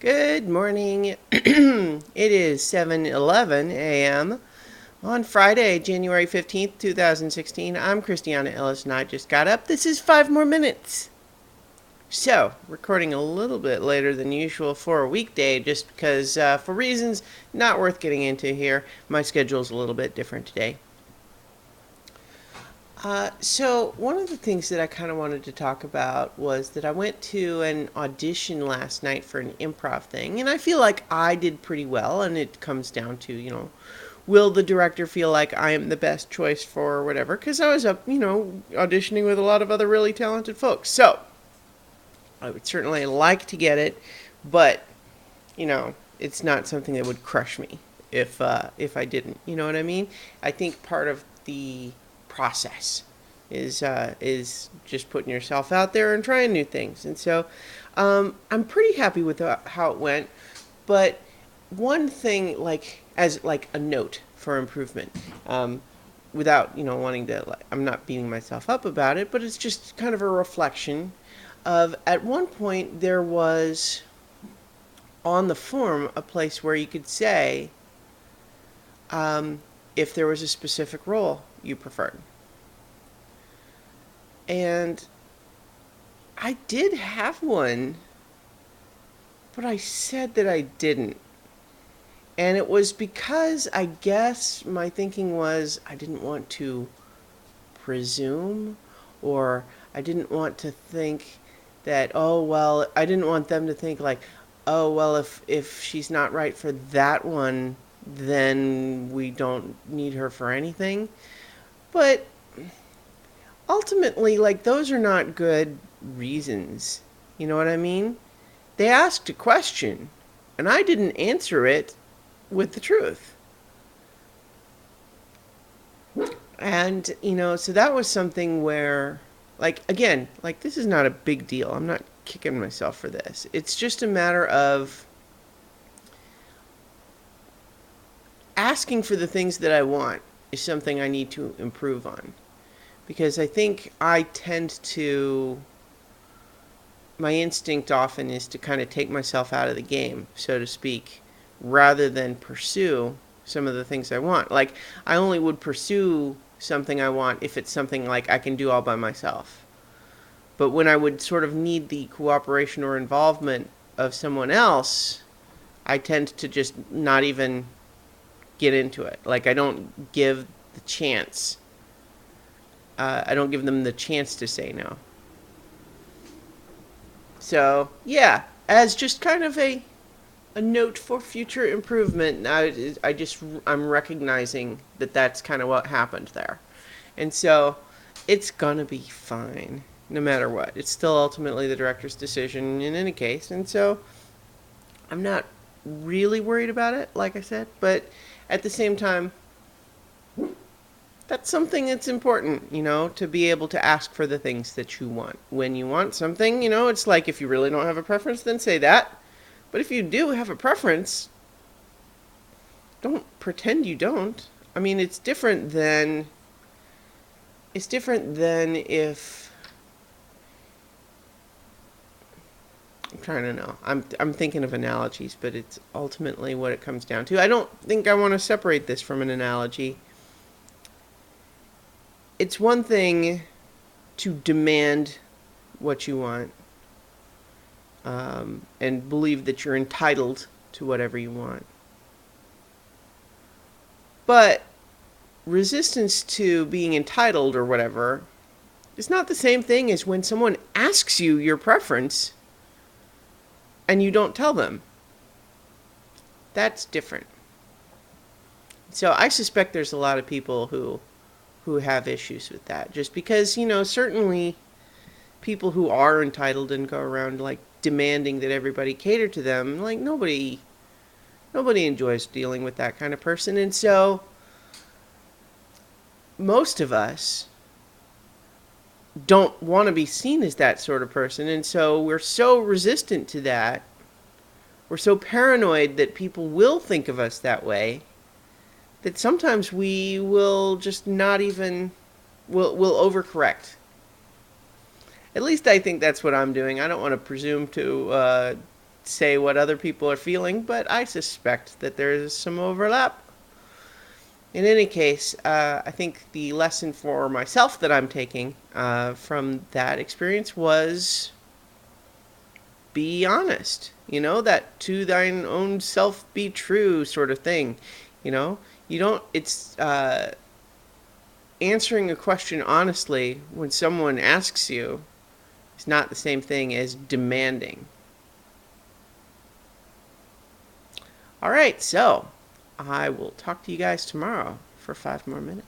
Good morning. It is 7:11 a.m. on Friday, January 15th, 2016. I'm Christiana Ellis and I just got up. This is 5 more minutes. So, recording a little bit later than usual for a weekday just because, for reasons not worth getting into here, my schedule's a little bit different today. So one of the things that I kind of wanted to talk about was that I went to an audition last night for an improv thing, and I feel like I did pretty well, and it comes down to, will the director feel like I am the best choice for whatever? Because I was up, auditioning with a lot of other really talented folks. So I would certainly like to get it, but, it's not something that would crush me if I didn't. You know what I mean? I think part of the process is just putting yourself out there and trying new things. And so I'm pretty happy with how it went. But one thing, as a note for improvement, without wanting to, I'm not beating myself up about it, but it's just kind of a reflection of at one point there was on the form a place where you could say if there was a specific role you preferred. And I did have one, but I said that I didn't. And it was because I guess my thinking was I didn't want to presume, or I didn't want to think that, oh, well, I didn't want them to think like, oh, well, if she's not right for that one, then we don't need her for anything. But ultimately, those are not good reasons. You know what I mean? They asked a question, and I didn't answer it with the truth. And, so that was something where, again, this is not a big deal. I'm not kicking myself for this. It's just a matter of asking for the things that I want is something I need to improve on. Because I think I tend to, my instinct often is to kind of take myself out of the game, so to speak, rather than pursue some of the things I want. I only would pursue something I want if it's something I can do all by myself. But when I would sort of need the cooperation or involvement of someone else, I tend to just not even get into it. I don't give the chance. I don't give them the chance to say no. So, yeah, as just kind of a note for future improvement, I'm recognizing that that's kind of what happened there. And so, it's gonna be fine, no matter what. It's still ultimately the director's decision in any case. And so, I'm not really worried about it, like I said, but at the same time, that's something that's important, to be able to ask for the things that you want. When you want something, it's like if you really don't have a preference, then say that. But if you do have a preference, don't pretend you don't. I mean, it's different than if, I'm trying to know. I'm thinking of analogies, but it's ultimately what it comes down to. I don't think I want to separate this from an analogy. It's one thing to demand what you want, and believe that you're entitled to whatever you want. But resistance to being entitled or whatever is not the same thing as when someone asks you your preference and you don't tell them. That's different. So I suspect there's a lot of people who have issues with that. Just because, certainly people who are entitled and go around demanding that everybody cater to them, nobody enjoys dealing with that kind of person. And so most of us don't want to be seen as that sort of person. And so we're so resistant to that. We're so paranoid that people will think of us that way, that sometimes we will just not even, we'll overcorrect. At least I think that's what I'm doing. I don't want to presume to say what other people are feeling, but I suspect that there is some overlap. In any case, I think the lesson for myself that I'm taking from that experience was be honest. That to thine own self be true sort of thing. You don't, it's answering a question honestly when someone asks you is not the same thing as demanding. All right, so I will talk to you guys tomorrow for 5 more minutes.